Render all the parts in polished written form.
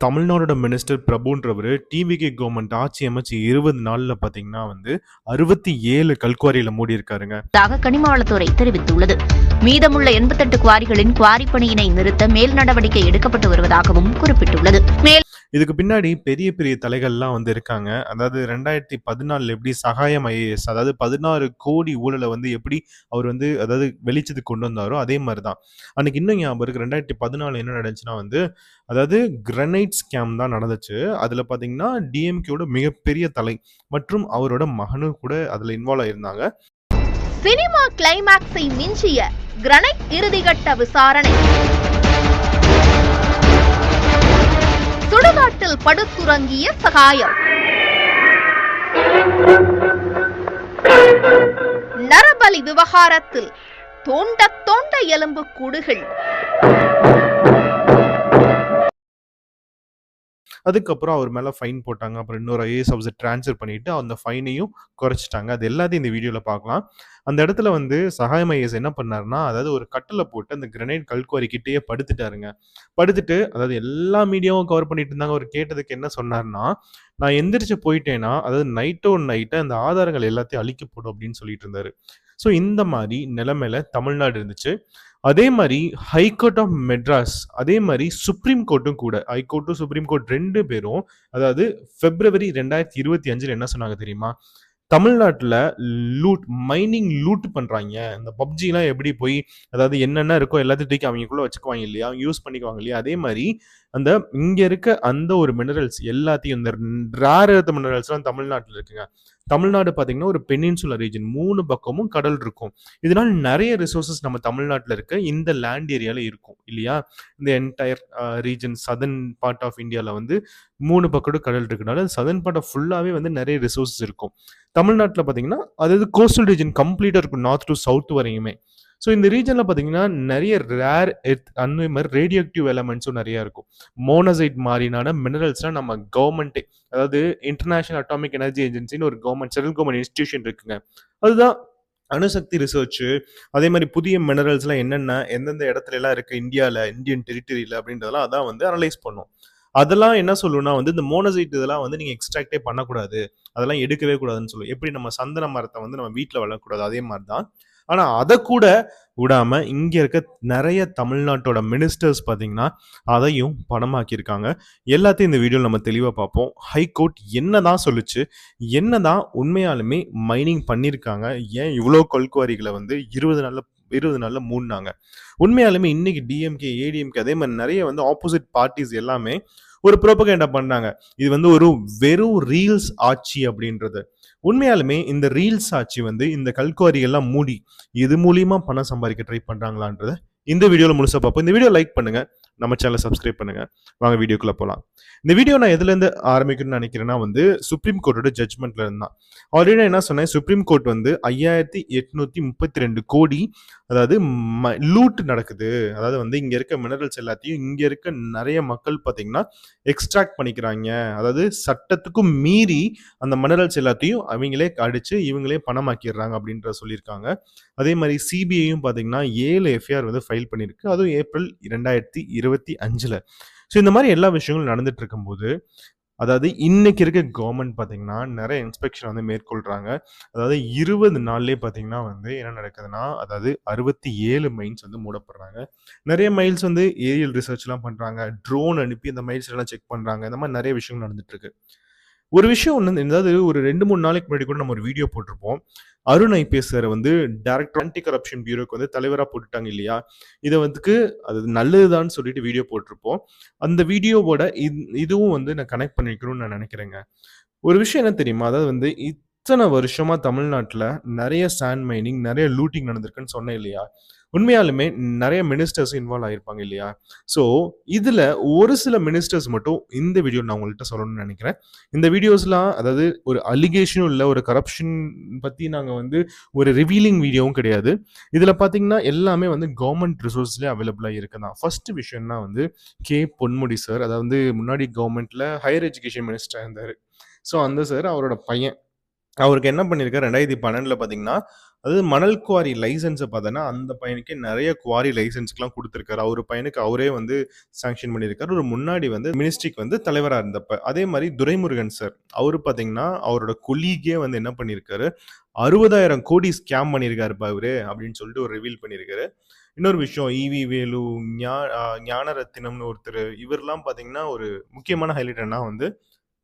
தமிழ்நாடோட minister பிரபுன்றவரு TVK government ஆட்சி அமைச்சு 20 நாள்ல பாத்தீங்கன்னா 67 கல்குவாரியில மூடி இருக்காருங்க. கனிம வளத்துறை தெரிவித்துள்ளது. மீதமுள்ள 88 குவாரிகளின் குவாரி பணியினை நிறுத்த மேல் நடவடிக்கை எடுக்கப்பட்டு வருவதாகவும் குறிப்பிட்டுள்ளது. இதுக்கு பின்னாடி பெரிய பெரிய தலைகள்லாம் இருக்காங்க. அதாவது 2014 எப்படி சகாயம் ஐஏஎஸ், அதாவது 16 கோடி ஊழலை எப்படி அவர் அதாவது வெளிச்சத்துக்கு கொண்டு வந்தாரோ அதே மாதிரி தான். அன்னைக்கு இன்னும் ஞாபகம் இருக்கு. 2014 என்ன நடந்துச்சுன்னா அதாவது கிரனைட் ஸ்கேம் தான் நடந்துச்சு. அதுல பாத்தீங்கன்னா டிஎம்கேயோட மிகப்பெரிய தலை மற்றும் அவரோட மகனும் கூட அதுல இன்வால்வ் ஆயிருந்தாங்க. சினிமா கிளைமாக்ஸை மிஞ்சிய கிரனைட் இறுதிக்கட்ட விசாரணை. சுடுகாட்டில் படுத்துறங்கிய சகாயம். நரபலி விவகாரத்தில் தோண்ட எலும்பு கூடுகள். அதுக்கப்புறம் அவர் மேல ஃபைன் போட்டாங்க. அப்புறம் இன்னொரு ஐஏஎஸ் ஆஃபீஸர் ட்ரான்ஸ்ஃபர் பண்ணிட்டு அந்த ஃபைனையும் குறைச்சிட்டாங்க. அது எல்லாத்தையும் இந்த வீடியோல பார்க்கலாம். அந்த இடத்துல சகாயம் ஐஏஎஸ் என்ன பண்ணாருன்னா, அதாவது ஒரு கட்டில போட்டு அந்த கிரனைட் கல்குவாரி கிட்டேயே படுத்துட்டாருங்க. படுத்துட்டு அதாவது எல்லா மீடியாவும் கவர் பண்ணிட்டு இருந்தாங்க. அவர் கேட்டதுக்கு என்ன சொன்னார்னா, நான் எந்திரிச்சு போயிட்டேன்னா அதாவது நைட்டை அந்த ஆதாரங்கள் எல்லாத்தையும் அழிக்கப்படும் அப்படின்னு சொல்லிட்டு இருந்தாரு. ஸோ இந்த மாதிரி நிலைமையில தமிழ்நாடு இருந்துச்சு. அதே மாதிரி ஹைகோர்ட் ஆஃப் மெட்ராஸ், அதே மாதிரி சுப்ரீம் கோர்ட்டும் கூட, ஹைகோர்ட்டும் சுப்ரீம் கோர்ட் 2 பேரும் அதாவது பிப்ரவரி 2025 என்ன சொன்னாங்க தெரியுமா? தமிழ்நாட்டுல மைனிங் லூட் பண்றாங்க. இந்த பப்ஜிலாம் எப்படி போய் அதாவது என்னென்ன இருக்கோ எல்லாத்தையும் தூக்கி அவங்களுக்குள்ள வச்சுக்குவாங்க இல்லையா, அவங்க யூஸ் பண்ணிக்குவாங்க இல்லையா, அதே மாதிரி அந்த இங்க இருக்க அந்த ஒரு மினரல்ஸ் எல்லாத்தையும், இந்த ரேர் எர்த் மினரல்ஸ்லாம் தமிழ்நாட்டில் இருக்குங்க. தமிழ்நாடு பார்த்தீங்கன்னா ஒரு பெனின்சுலர் ரீஜன், 3 பக்கமும் கடல் இருக்கும். இதனால நிறைய ரிசோர்சஸ் நம்ம தமிழ்நாட்டில் இருக்க இந்த லேண்ட் ஏரியால இருக்கும் இல்லையா. இந்த entire region southern part of இந்தியாவில் 3 பக்கம் கடல் இருக்கனால சதர்ன் பார்ட் ஆஃப் ஃபுல்லாகவே நிறைய ரிசோர்சஸ் இருக்கும். தமிழ்நாட்டில் பார்த்தீங்கன்னா அதாவது கோஸ்டல் ரீஜன் கம்ப்ளீட்டாக இருக்கும், நார்த் டு சவுத் வரையுமே. ஸோ இந்த ரீஜனில் பார்த்தீங்கன்னா நிறைய ரேர் எர்த் அந்த மாதிரி ரேடியோ ஆக்டிவ் எலமெண்ட்ஸும் நிறையா இருக்கும். மோனசைட் மாதிரியான மினரல்ஸ்லாம் நம்ம கவர்மெண்ட்டே, அதாவது இன்டர்நேஷனல் அட்டாமிக் எனர்ஜி ஏஜென்சின்னு ஒரு கவர்மெண்ட் சென்ட்ரல் கவர்மெண்ட் இன்ஸ்டிடியூஷன் இருக்குங்க. அதுதான் அணுசக்தி ரிசர்ச், அதே மாதிரி புதிய மினரல்ஸ்லாம் என்னென்ன எந்தெந்த இடத்துல எல்லாம் இருக்கு இந்தியாவில், இந்தியன் டெரிட்டரியில் அப்படின்றதெல்லாம் அதான் அனலைஸ் பண்ணும். அதெல்லாம் என்ன சொல்லுன்னா இந்த மோனசைட் இதெல்லாம் நீங்க எக்ஸ்ட்ராக்டே பண்ணக்கூடாது, அதெல்லாம் எடுக்கவே கூடாதுன்னு சொல்லுவோம். எப்படி நம்ம சந்தன மரத்தை நம்ம வீட்டில் வளரக்கூடாது அதே மாதிரி தான். ஆனா அதை கூட விடாம இங்க இருக்க நிறைய தமிழ்நாட்டோட மினிஸ்டர்ஸ் பார்த்தீங்கன்னா அதையும் பணமாக்கியிருக்காங்க. எல்லாத்தையும் இந்த வீடியோவில் நம்ம தெளிவாக பார்ப்போம். ஹைகோர்ட் என்னதான் சொல்லுச்சு, என்னதான் உண்மையாலுமே மைனிங் பண்ணியிருக்காங்க, ஏன் இவ்வளோ கல்குவாரிகளை 20 நாள்ல மூடினாங்க. உண்மையாலுமே இன்னைக்கு டிஎம்கே ஏடிஎம்கே அதே மாதிரி நிறைய ஆப்போசிட் பார்ட்டிஸ் எல்லாமே ஒரு ப்ரோபகேண்டா பண்ணாங்க. இது ஒரு வெறும் ரீல்ஸ் ஆட்சி அப்படின்றது. உண்மையாலுமே இந்த ரீல்ஸ் ஆட்சி இந்த கல்குவாரி எல்லாம் மூடி இது மூலியமா பணம் சம்பாதிக்க ட்ரை பண்றாங்களான்றத இந்த வீடியோல முழுசா பார்ப்போம். இந்த வீடியோ லைக் பண்ணுங்க, நம்ம சேனலை சப்ஸ்கிரைப் பண்ணுங்க. வாங்க வீடியோக்குள்ள போலாம். இந்த வீடியோ நான் எதுல இருந்து ஆரம்பிக்கணும்னு நினைக்கிறேன்னா சுப்ரீம் கோர்ட்டோட ஜட்மெண்ட்ல இருந்தான். ஆல்ரெடி என்ன சொன்னேன், சுப்ரீம் கோர்ட் 5832 கோடி அதாவது லூட் நடக்குது. அதாவது இங்க இருக்க மினரல்ஸ் எல்லாத்தையும் இங்க இருக்க நிறைய மக்கள் பாத்தீங்கன்னா எக்ஸ்ட்ராக்ட் பண்ணிக்கிறாங்க. அதாவது சட்டத்துக்கும் மீறி அந்த மினரல்ஸ் எல்லாத்தையும் அவங்களே அடிச்சு இவங்களே பணமாக்கிடுறாங்க அப்படின்ற சொல்லியிருக்காங்க. அதே மாதிரி சிபிஐயும் பாத்தீங்கன்னா 7 எஃப்ஐஆர் ஃபைல் பண்ணிருக்கு, அதுவும் ஏப்ரல் 2025. ஸோ இந்த மாதிரி எல்லா விஷயங்களும் நடந்துட்டு இருக்கும்போது அதாவது இன்னைக்கு இருக்க கவர்மெண்ட் பார்த்தீங்கன்னா நிறைய இன்ஸ்பெக்ஷன் மேற்கொள்றாங்க. அதாவது 20 நாள்லேயே பார்த்தீங்கன்னா என்ன நடக்குதுன்னா, அதாவது 67 மைன்ஸ் மூடப்படுறாங்க. நிறைய மைல்ஸ் ஏரியல் ரிசர்ச்லாம் பண்றாங்க, ட்ரோன் அனுப்பி அந்த மைல்ஸ் எல்லாம் செக் பண்றாங்க. இந்த மாதிரி நிறைய விஷயங்கள் நடந்துட்டு இருக்கு. ஒரு விஷயம் அதாவது ஒரு 2-3 நாளைக்கு முன்னாடி கூட நம்ம ஒரு வீடியோ போட்டிருப்போம். Arun IPS sir director anti corruption பியூரோக்கு தலைவராக போட்டுட்டாங்க இல்லையா. இதை அது நல்லதுதான் சொல்லிட்டு வீடியோ போட்டிருப்போம். அந்த வீடியோவோட இதுவும் நான் கனெக்ட் பண்ணிக்கணும்னு நான் நினைக்கிறேங்க. ஒரு விஷயம் என்ன தெரியுமா, அதாவது இத்தனை வருஷமா தமிழ்நாட்டில் நிறைய சாண்ட் மைனிங், நிறைய லூட்டிங் நடந்திருக்குன்னு சொன்னேன் இல்லையா. உண்மையாலுமே நிறைய மினிஸ்டர்ஸ் இன்வால்வ் ஆகிருப்பாங்க இல்லையா. ஸோ இதில் ஒரு சில மினிஸ்டர்ஸ் மட்டும் இந்த வீடியோ நான் உங்கள்கிட்ட சொல்லணும்னு நினைக்கிறேன். இந்த வீடியோஸ்லாம் அதாவது ஒரு அலிகேஷனும் இல்லை, ஒரு கரப்ஷன் பற்றி நாங்கள் ஒரு ரிவீலிங் வீடியோவும் கிடையாது. இதில் பார்த்தீங்கன்னா எல்லாமே கவர்மெண்ட் ரிசோர்ஸ்லேயே அவைலபிளாக இருக்குதான். ஃபர்ஸ்ட் விஷயம்னா கே பொன்முடி சார், அதாவது முன்னாடி கவர்மெண்ட்டில் ஹையர் எஜுகேஷன் மினிஸ்டராக இருந்தார். ஸோ அந்த சார் அவரோட பையன் அவருக்கு என்ன பண்ணியிருக்காரு 2012ல பார்த்தீங்கன்னா, அதாவது மணல் குவாரி லைசென்ஸ பார்த்தோன்னா, அந்த பையனுக்கே நெறைய குவாரி லைசென்ஸ்லாம் குடுத்துருக்காரு. அவரு பையனுக்கு அவரே வந்து சாங்ஷன் பண்ணியிருக்காரு. ஒரு முன்னாடி வந்து மினிஸ்ட்ரிக்கு வந்து தலைவரா இருந்தப்ப. அதே மாரி துரைமுருகன் சார். அவரு பார்த்தீங்கன்னா, அவரோட கொலீகே வந்து என்ன பண்ணியிருக்காரு, 60,000 கோடி ஸ்கேம் பண்ணியிருக்காருப்பா இவரு, அப்படின்னு சொல்லிட்டு ஒரு ரிவீல் பண்ணியிருக்காரு. இன்னொரு விஷயம் ஈவி வேலு, ஞா அ ஞானரத்தினம்னு ஒருத்தரு, இவர்லாம் பார்த்தீங்கன்னா, ஒரு முக்கியமான ஹைலைட் என்னன்னா வந்து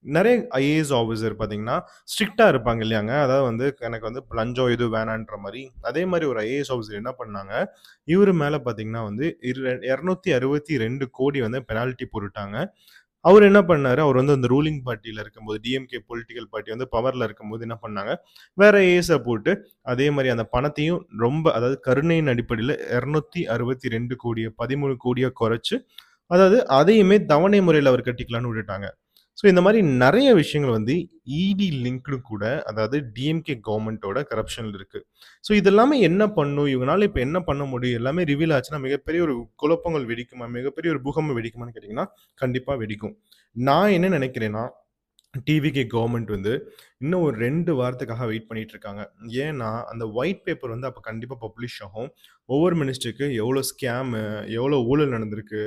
நெறைய ஐஏஎஸ் ஆஃபீசர் பார்த்தீங்கன்னா, ஸ்ட்ரிக்ட்டா இருப்பாங்க இல்லையாங்க. அதாவது வந்து எனக்கு வந்து லஞ்சம் எதுவும் வேணான்ற மாரி. அதே மாரி ஒரு ஐஏஎஸ் ஆஃபீசர் என்ன பண்ணாங்க, இவரு மேல பார்த்தீங்கன்னா வந்து 262 கோடி வந்து பெனால்டி போட்டுட்டாங்க. அவரு என்ன பண்ணாரு, அவரு வந்து அந்த ரூலிங் பார்ட்டில இருக்கும்போது, டிஎம்கே பொலிட்டிக்கல் பார்ட்டி வந்து பவர்ல இருக்கும்போது என்ன பண்ணாங்க, வேற ஐஏஎஸ போட்டு அதே மாரி அந்த பணத்தையும் ரொம்ப அதாவது கருணையின் அடிப்படையில 262 கோடிய 13 கோடியா குறைச்சு, அதாவது அதையுமே தவணை முறையில அவர் கட்டிக்கலான்னு விட்டுட்டாங்க. ஸோ இந்த மாரி நெறைய விஷயங்கள் வந்து இடி லிங்க்டு கூட, அதாவது டிஎம்கே கவர்ன்மென்ட்டோட கரப்ஷன்ல இருக்கு. ஸோ இது எல்லாமே என்ன பண்ணும்? இவங்கனால இப்ப என்ன பண்ண முடியும்? எல்லாமே ரிவீல் ஆச்சுன்னா மிகப்பெரிய ஒரு குழப்பங்கள் வெடிக்குமா? மிகப்பெரிய ஒரு பூகம்பம் வெடிக்குமான்னு கேட்டீங்கன்னா, கண்டிப்பா வெடிக்கும். நான் என்ன நெனைக்கிறேன்னா, டிவிகே கவர்ன்மென்ட் வந்து இன்னும் ஒரு 2 வாரத்துக்காக வெயிட் பண்ணிட்டு இருக்காங்க. ஏன்னா, அந்த ஒயிட் பேப்பர் வந்து அப்ப கண்டிப்பா பப்ளிஷ் ஆகும். ஒவ்வொரு மினிஸ்ட்ருக்கு எவ்வளோ ஸ்கேமு, எவ்வளோ ஊழல் நடந்திருக்கு,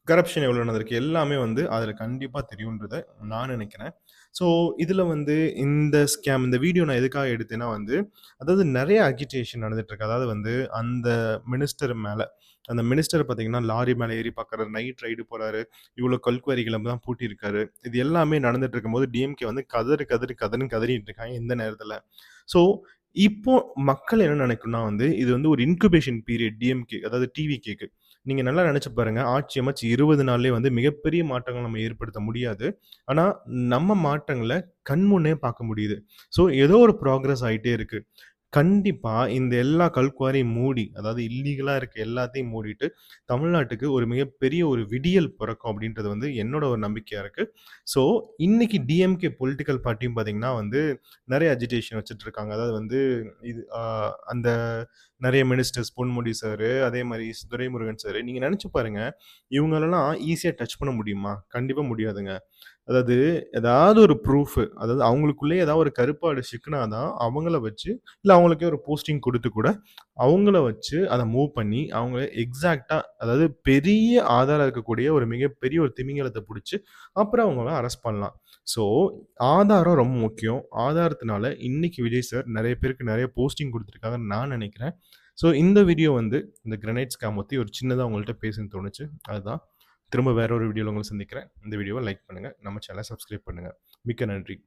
கரப்ஷன் எவ்வளோ நடந்திருக்கு, எல்லாமே வந்து அதில கண்டிப்பா தெரியுன்றத நான் நினைக்கிறேன். ஸோ, இதில வந்து இந்த ஸ்கேம் இந்த வீடியோ நான் எதுக்காக எடுத்தேன்னா வந்து, அதாவது நெறைய அகிடேஷன் நடந்துட்டுருக்கு. அதாவது வந்து அந்த மினிஸ்டர் மேல. அந்த மினிஸ்டர் பார்த்தீங்கன்னா, லாரி மேல ஏறி பார்க்குறாரு, நைட் ரைடு போறாரு, இவ்வளோ கல்குவாரிகள தான் பூட்டியிருக்காரு. இது எல்லாமே நடந்துட்டு இருக்கும்போது, டிஎம்கே வந்து கதறு, கதறு, கதறுன்னு கதறிட்டு இருக்காங்க இந்த நேரத்தில. ஸோ, இப்போ மக்கள் என்ன நினைக்கணும்னா வந்து, இது வந்து ஒரு இன்குபேஷன் பீரியட் டிஎம்கே அதாவது டிவிகேக்கு. நீங்க நல்லா நெனச்சு பாருங்க. ஆட்சி அமைச்சு 20 நாள்லயே வந்து மிகப்பெரிய மாற்றங்கள் நம்ம ஏற்படுத்த முடியாது. ஆனா, நம்ம மாற்றங்கள கண்முன்னே பார்க்க முடியுது. ஸோ, ஏதோ ஒரு ப்ராக்ரஸ் ஆயிட்டே இருக்கு. கண்டிப்பா இந்த எல்லா கல்குவாரியும் மூடி, அதாவது இல்லீகலா இருக்க எல்லாத்தையும் மூடிட்டு, தமிழ்நாட்டுக்கு ஒரு மிகப்பெரிய ஒரு விடியல் பிறக்கும் அப்படின்றது வந்து என்னோட ஒரு நம்பிக்கையா இருக்கு. ஸோ, இன்னைக்கு டிஎம்கே பொலிட்டிக்கல் பார்ட்டியும் பார்த்தீங்கன்னா வந்து, நெறைய அஜிடேஷன் வச்சுட்டு இருக்காங்க. அதாவது வந்து இது அந்த நெறைய மினிஸ்டர்ஸ் பொன்முடி சாரு, அதே மாரி துரைமுருகன் சாரு. நீங்க நெனச்சு பாருங்க, இவங்களலாம் ஈஸியா டச் பண்ண முடியுமா? கண்டிப்பா முடியாதுங்க. அதாவது ஏதாவது ஒரு ப்ரூஃப் அதாவது அவங்களுக்குள்ளேயே ஏதாவது ஒரு கருப்பாடு சிக்குனா தான் அவங்கள வச்சு இல்ல அவங்களுக்கே ஒரு போஸ்டிங் குடுத்து கூட, அவங்கள வச்சு அத மூவ் பண்ணி, அவங்க எக்ஸாக்ட்டா அதாவது பெரிய ஆதாரம் இருக்கக்கூடிய ஒரு மிகப்பெரிய ஒரு திமிங்கலத்த புடிச்சு, அப்புறம் அவங்கள அரெஸ்ட் பண்ணலாம். ஸோ, ஆதாரம் ரொம்ப முக்கியம். ஆதாரத்தினால இன்னைக்கு விஜய் சார் நெறைய பேருக்கு நெறைய போஸ்டிங் குடுத்துருக்காங்கன்னு நான் நெனைக்கிறேன். ஸோ, இந்த வீடியோ வந்து இந்த கிரனைட் ஸ்கேம் பத்தி ஒரு சின்னதா உங்கள்ட்ட பேசணும்னு தோணுச்சு. அதுதான். திரும்ப வேற ஒரு வீடியோல உங்கள சந்திக்கிறேன். இந்த வீடியோவ லைக் பண்ணுங்க. நம்ம சேனல சப்ஸ்கிரைப் பண்ணுங்க. மிக்க நன்றி.